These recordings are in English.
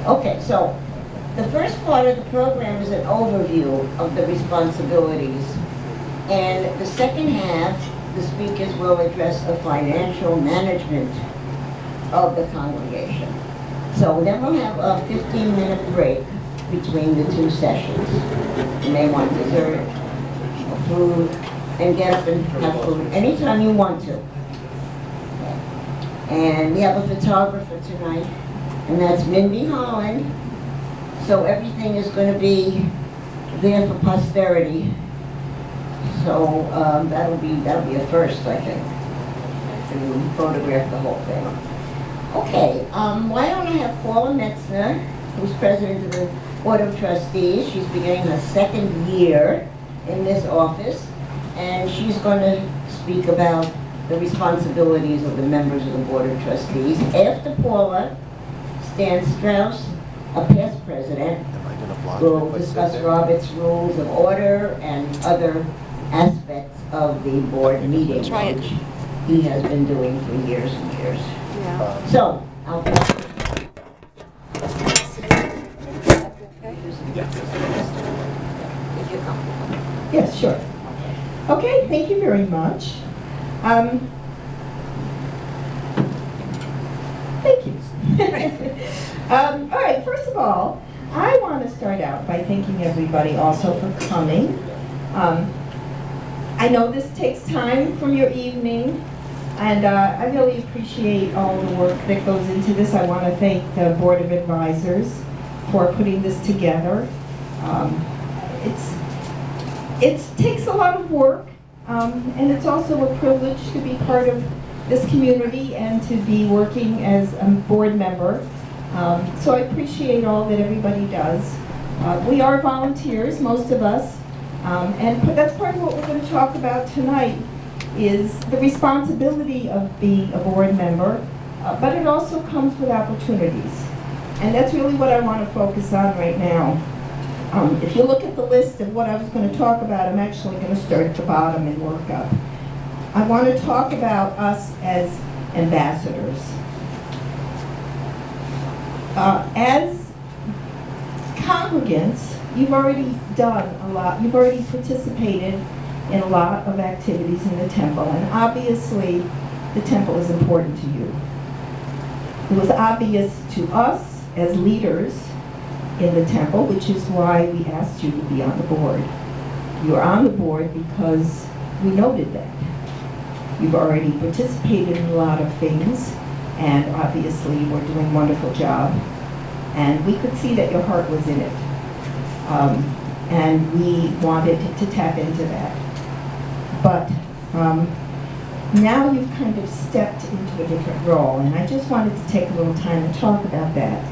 Okay, so the first part of the program is an overview of the responsibilities. And the second half, the speakers will address the financial management of the congregation. So then we'll have a 15-minute break between the two sessions. You may want dessert or food, and get up and have food anytime you want to. Okay. And we have a photographer tonight, and that's Mindy Holland. So everything is going to be there for posterity. So that'll be a first, I think, to photograph the whole thing. Okay, why don't I have Paula Metzner, who's president of the Board of Trustees. She's beginning her second year in this office, and she's going to speak about the responsibilities of the members of the Board of Trustees. After Paula, Stan Strauss, a past president, will discuss Robert's Rules of Order and other aspects of the board meeting, which he has been doing for years and years. Yeah. So, I'll be if you're comfortable. Yes, sure. Okay, thank you very much. Thank you. All right, first of all, I want to start out by thanking everybody also for coming. I know this takes time from your evening, and I really appreciate all the work that goes into this. I want to thank the Board of Advisors for putting this together. It takes a lot of work, and it's also a privilege to be part of this community and to be working as a board member. So I appreciate all that everybody does. We are volunteers, most of us, and that's part of what we're going to talk about tonight, is the responsibility of being a board member, but it also comes with opportunities. And that's really what I want to focus on right now. If you look at the list of what I was going to talk about, I'm actually going to start at the bottom and work up. I want to talk about us as ambassadors. As congregants, you've already done a lot. You've already participated in a lot of activities in the temple, and obviously the temple is important to you. It was obvious to us as leaders in the temple, which is why we asked you to be on the board. You're on the board because we noted that. You've already participated in a lot of things, and obviously you were doing a wonderful job. And we could see that your heart was in it. And we wanted to tap into that. But now you've kind of stepped into a different role, and I just wanted to take a little time and talk about that.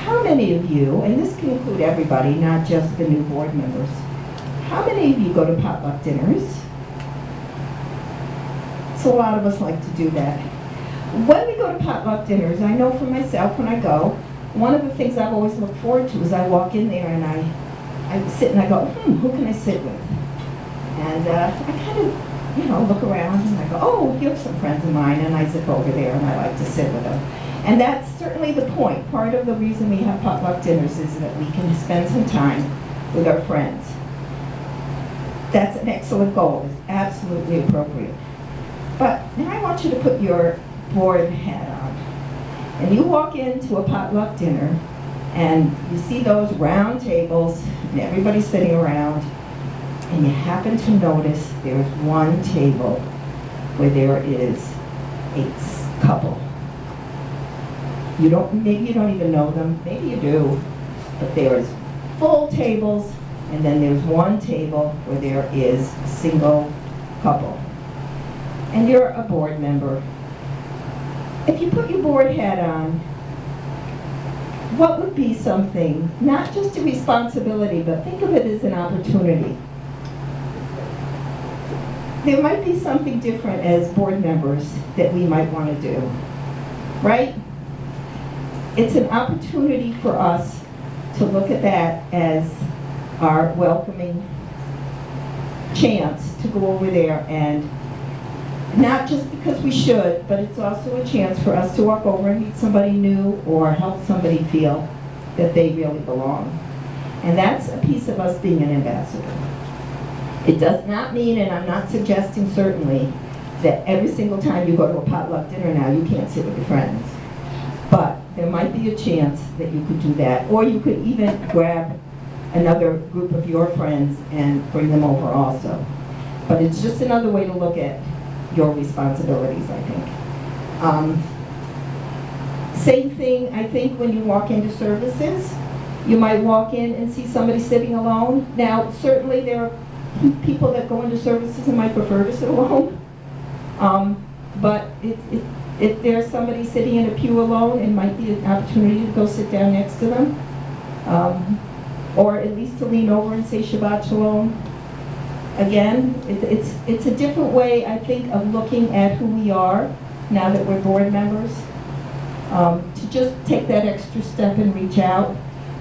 How many of you, and this can include everybody, not just the new board members, how many of you go to potluck dinners? So a lot of us like to do that. When we go to potluck dinners, I know for myself when I go, one of the things I've always looked forward to is I walk in there and I sit and I go, who can I sit with? And I kind of, look around and I go, oh, here's some friends of mine, and I zip over there and I like to sit with them. And that's certainly the point. Part of the reason we have potluck dinners is that we can spend some time with our friends. That's an excellent goal. It's absolutely appropriate. But now I want you to put your board hat on. And you walk into a potluck dinner and you see those round tables and everybody's sitting around, and you happen to notice there's one table where there is a couple. Maybe you don't even know them, maybe you do, but there's full tables, and then there's one table where there is a single couple. And you're a board member. If you put your board hat on, what would be something, not just a responsibility, but think of it as an opportunity? There might be something different as board members that we might want to do, right? It's an opportunity for us to look at that as our welcoming chance to go over there and not just because we should, but it's also a chance for us to walk over and meet somebody new or help somebody feel that they really belong. And that's a piece of us being an ambassador. It does not mean, and I'm not suggesting certainly, that every single time you go to a potluck dinner now, you can't sit with your friends. But there might be a chance that you could do that. Or you could even grab another group of your friends and bring them over also. But it's just another way to look at your responsibilities, I think. Same thing, I think, when you walk into services. You might walk in and see somebody sitting alone. Now, certainly there are people that go into services and might prefer to sit alone. But if there's somebody sitting in a pew alone, it might be an opportunity to go sit down next to them. Or at least to lean over and say Shabbat Shalom. Again, it's a different way, I think, of looking at who we are now that we're board members. To just take that extra step and reach out.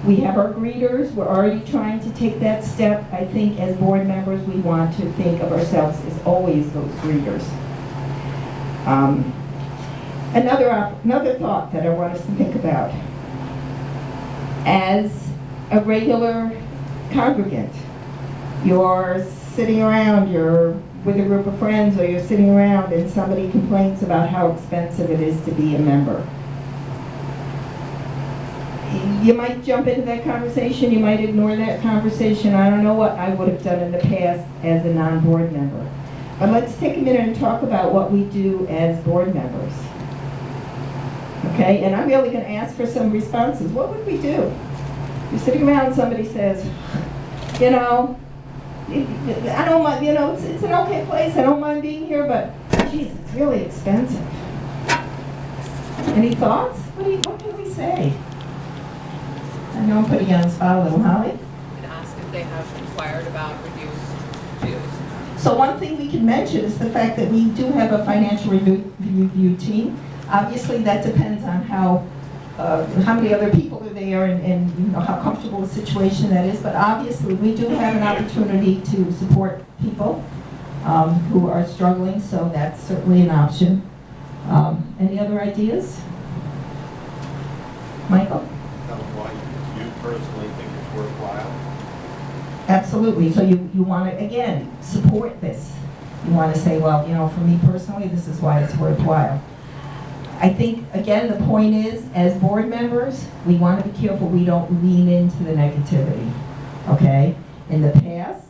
We have our greeters. We're already trying to take that step. I think as board members, we want to think of ourselves as always those greeters. Another thought that I want us to think about. As a regular congregant, you're sitting around, you're with a group of friends, or you're sitting around and somebody complains about how expensive it is to be a member. You might jump into that conversation, you might ignore that conversation. I don't know what I would have done in the past as a non-board member. But let's take a minute and talk about what we do as board members. Okay, and I'm really going to ask for some responses. What would we do? You're sitting around and somebody says, you know, I don't mind, you know, it's an okay place, I don't mind being here, but geez, it's really expensive. Any thoughts? What can we say? I know I'm putting you on the spot a little, Holly. And ask if they have inquired about reduced dues. So one thing we can mention is the fact that we do have a financial review team. Obviously, that depends on how many other people are there and you know how comfortable the situation that is. But obviously, we do have an opportunity to support people who are struggling. So that's certainly an option. Any other ideas, Michael? Why you personally think it's worthwhile? Absolutely. So you want to, again, support this. You want to say, well, you know, for me personally, this is why it's worthwhile. I think, again, the point is, as board members, we want to be careful we don't lean into the negativity, okay? In the past,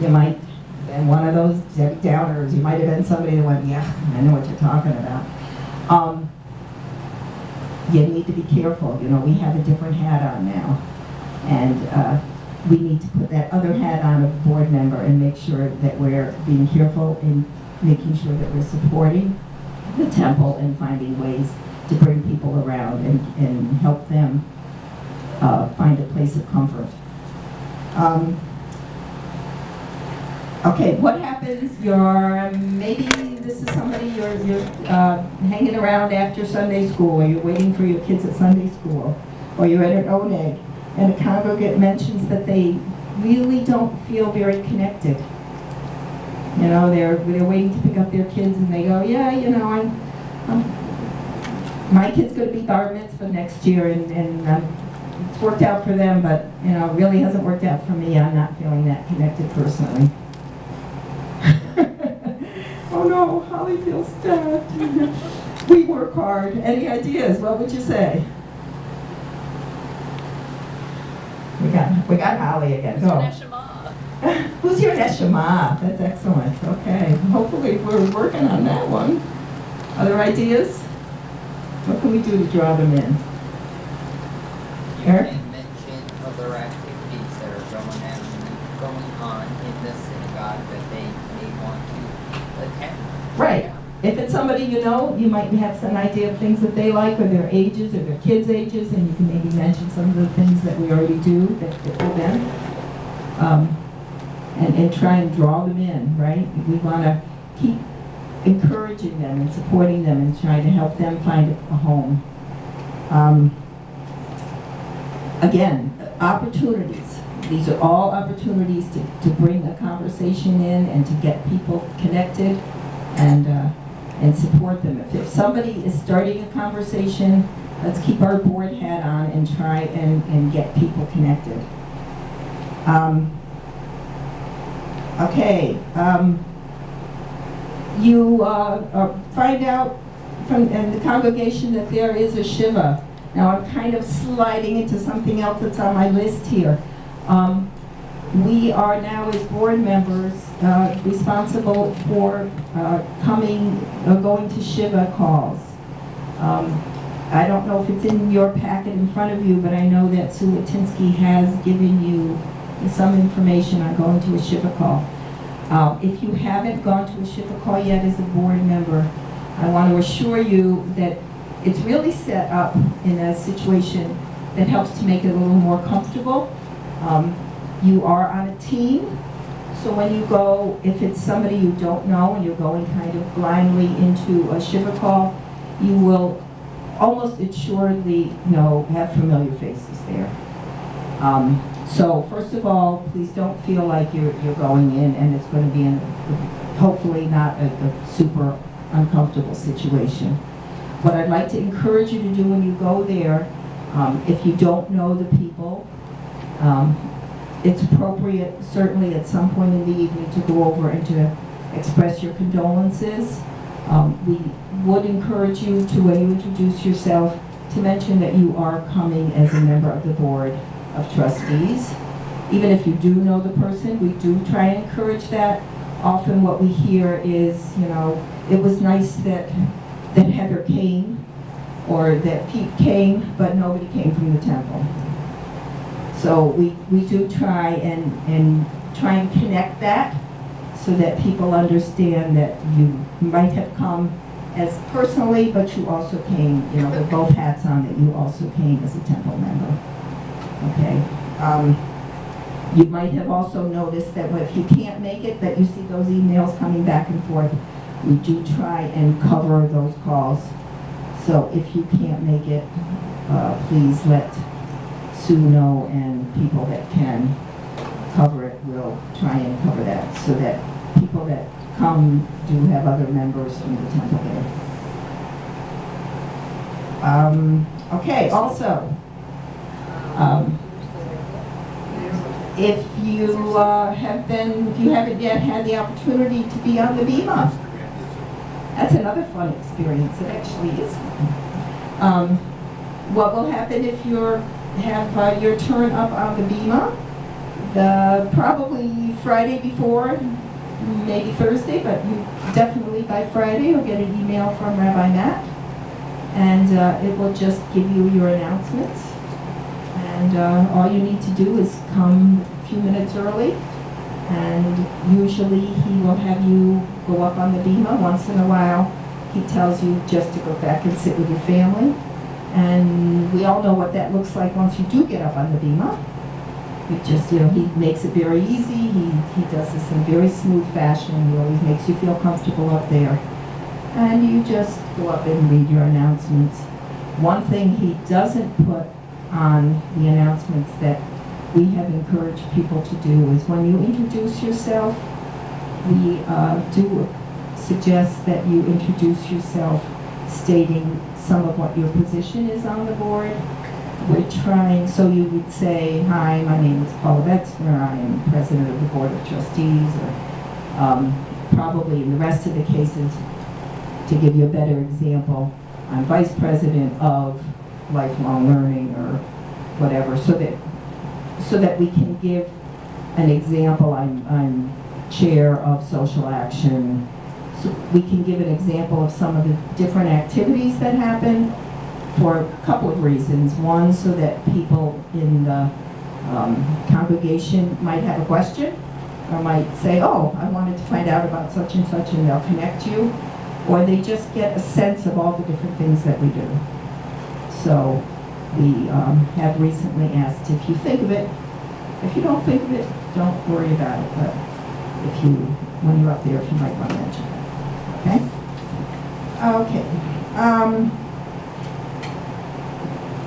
you might have been one of those Debbie Downers. You might have been somebody that went, yeah, I know what you're talking about. You need to be careful. You know, we have a different hat on now. And we need to put that other hat on of board member and make sure that we're being careful in making sure that we're supporting the temple and finding ways to bring people around and help them find a place of comfort. Okay, what happens? Maybe this is somebody you're hanging around after Sunday school, or you're waiting for your kids at Sunday school, or you're at an ONEG, and a congregant mentions that they really don't feel very connected. You know, they're waiting to pick up their kids, and they go, yeah, you know, my kid's going to be bar mitzvah next year, and it's worked out for them, but you know, it really hasn't worked out for me. I'm not feeling that connected personally. Oh no, Holly feels sad. We work hard. Any ideas? What would you say? We got Holly again. Go. Who's your neshama? That's excellent. Okay. Hopefully we're working on that one. Other ideas? What can we do to draw them in? You Eric? can mention other activities that are going on in the synagogue that they may want to attend. Right. If it's somebody you know, you might have some idea of things that they like, or their ages, or their kids' ages, and you can maybe mention some of the things that we already do that fit with them. And try and draw them in, right? We want to keep encouraging them and supporting them and trying to help them find a home. Again, opportunities. These are all opportunities to bring a conversation in and to get people connected. and support them. If somebody is starting a conversation, let's keep our board hat on and try and get people connected. Okay. You find out from the congregation that there is a Shiva. Now I'm kind of sliding into something else that's on my list here. We are now, as board members, responsible for going to Shiva calls. I don't know if it's in your packet in front of you, but I know that Sue Latinsky has given you some information on going to a Shiva call. If you haven't gone to a Shiva call yet as a board member, I want to assure you that it's really set up in a situation that helps to make it a little more comfortable. You are on a team, so when you go, if it's somebody you don't know and you're going kind of blindly into a Shiva call, you will almost assuredly have familiar faces there. So first of all, please don't feel like you're going in and it's going to be hopefully not a super uncomfortable situation. What I'd like to encourage you to do when you go there, if you don't know the people, it's appropriate certainly at some point in the evening to go over and to express your condolences. We would encourage you to, when you introduce yourself, to mention that you are coming as a member of the Board of Trustees. Even if you do know the person, we do try and encourage that. Often what we hear is, it was nice that Heather came, or that Pete came, but nobody came from the temple. So we do try and connect that so that people understand that you might have come as personally, but you also came, with both hats on, that you also came as a temple member. Okay. You might have also noticed that if you can't make it, that you see those emails coming back and forth. We do try and cover those calls. So if you can't make it, please let Sue know, and people that can cover it will try and cover that, so that people that come do have other members from the temple there. Okay, also, if you haven't yet had the opportunity to be on the Bima, that's another fun experience. It actually is fun. What will happen if you have your turn up on the Bima? Probably Friday before, maybe Thursday, but you definitely by Friday you'll get an email from Rabbi Matt, and it will just give you your announcements. And all you need to do is come a few minutes early, and usually he will have you go up on the Bima. Once in a while, he tells you just to go back and sit with your family. And we all know what that looks like once you do get up on the Bima. You just, he makes it very easy. He does this in a very smooth fashion. He always makes you feel comfortable up there. And you just go up and read your announcements. One thing he doesn't put on the announcements that we have encouraged people to do is when you introduce yourself, we do suggest that you introduce yourself stating some of what your position is on the board. We're trying, so you would say, hi, my name is Paula Metzner, I am president of the Board of Trustees, or probably in the rest of the cases, to give you a better example, I'm vice president of lifelong learning or whatever, so that we can give an example. I'm chair of social action, so we can give an example of some of the different activities that happen for a couple of reasons. One, so that people in the congregation might have a question, or might say, oh, I wanted to find out about such and such, and they'll connect you, or they just get a sense of all the different things that we do. So we have recently asked, if you think of it, if you don't think of it, don't worry about it, but if you, when you're up there, if you might want to mention it. Okay? Okay.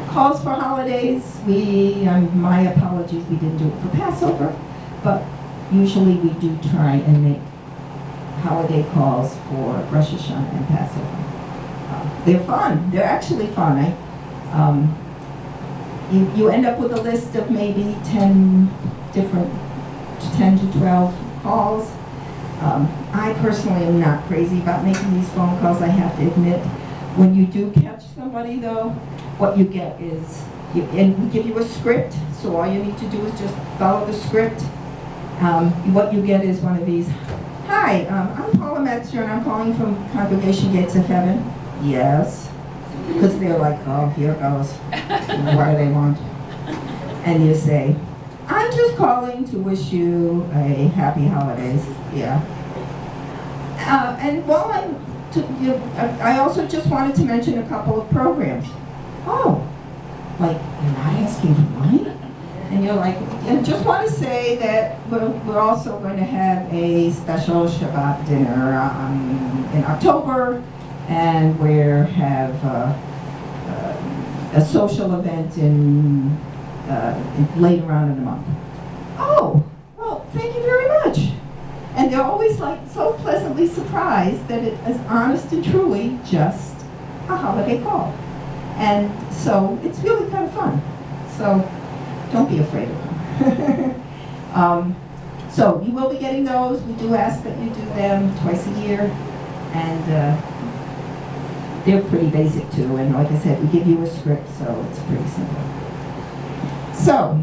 Calls for holidays, my apologies, we didn't do it for Passover, but usually we do try and make holiday calls for Rosh Hashanah and Passover. They're fun. They're actually fun. You end up with a list of maybe 10 to 12 calls. I personally am not crazy about making these phone calls, I have to admit. When you do catch somebody though, what you get is, and we give you a script, so all you need to do is just follow the script. What you get is one of these. Hi, I'm Paula Metzner and I'm calling from Congregation Gates of Heaven. Yes. Because they're like, oh, here it goes. What do they want? And you say, I'm just calling to wish you a happy holidays. Yeah. And while I also just wanted to mention a couple of programs. Oh, like, you're not asking for money? And you're like, I just want to say that we're also going to have a special Shabbat dinner in October, and we'll have a social event in later on in the month. Oh, well, thank you very much. And they're always like so pleasantly surprised that it is honest and truly just a holiday call. And so it's really kind of fun. So don't be afraid of them. So you will be getting those. We do ask that you do them twice a year. And they're pretty basic too. And like I said, we give you a script, so it's pretty simple. So,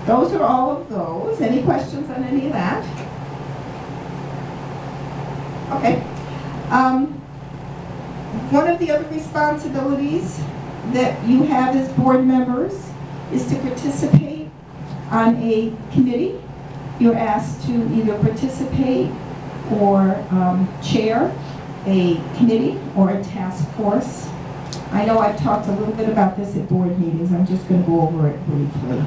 those are all of those. Any questions on any of that? Okay. One of the other responsibilities that you have as board members is to participate on a committee. You're asked to either participate or chair a committee or a task force. I know I've talked a little bit about this at board meetings. I'm just going to go over it briefly.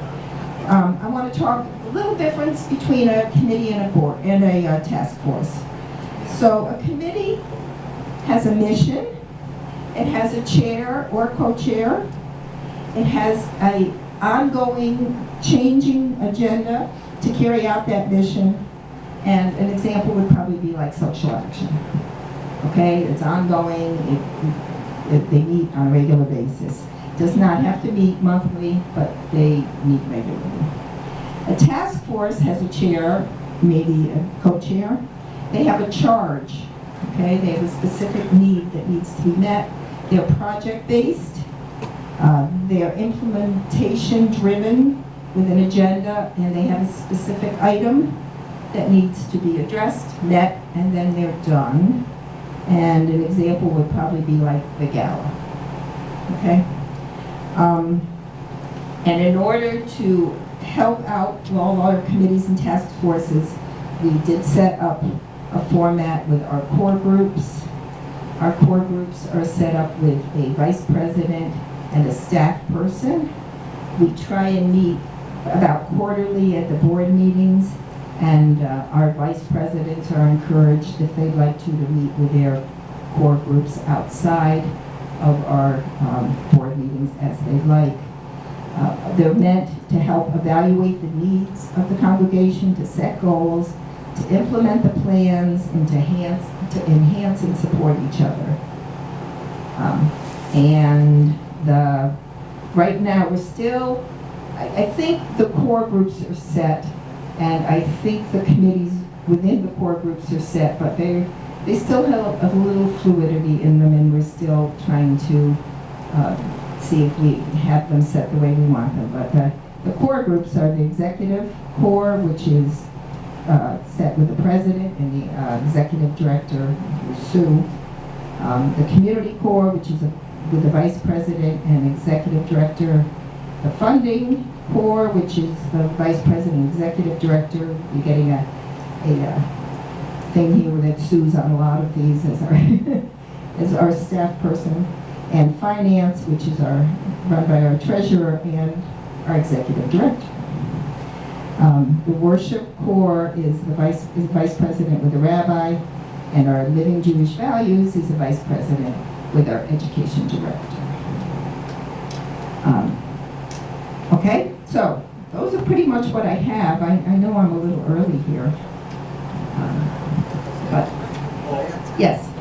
I want to talk a little difference between a committee and a board and a task force. So a committee has a mission. It has a chair or co-chair. It has an ongoing changing agenda to carry out that mission. And an example would probably be like social action. Okay, it's ongoing. They meet on a regular basis. Does not have to meet monthly, but they meet regularly. A task force has a chair, maybe a co-chair. They have a charge. Okay, they have a specific need that needs to be met. They're project-based. They're implementation-driven with an agenda, and they have a specific item that needs to be addressed, met, and then they're done. And an example would probably be like the gala. Okay? And in order to help out all our committees and task forces, we did set up a format with our core groups. Our core groups are set up with a vice president and a staff person. We try and meet about quarterly at the board meetings, and our vice presidents are encouraged, if they'd like to meet with their core groups outside of our board meetings as they'd like. They're meant to help evaluate the needs of the congregation, to set goals, to implement the plans, and to enhance and support each other. Right now we're still, I think the core groups are set, and I think the committees within the core groups are set, but they still have a little fluidity in them, and we're still trying to see if we have them set the way we want them. But the core groups are the executive core, which is set with the president and the executive director, Sue. The community core, which is with the vice president and executive director. The funding core, which is the vice president and executive director. You're getting a thing here that Sue's on a lot of these as our staff person. And finance, which is run by our treasurer and our executive director. The worship core is the vice president with the rabbi, and our living Jewish values is the vice president with our education director. Okay, so those are pretty much what I have. I know I'm a little early here. But, yes.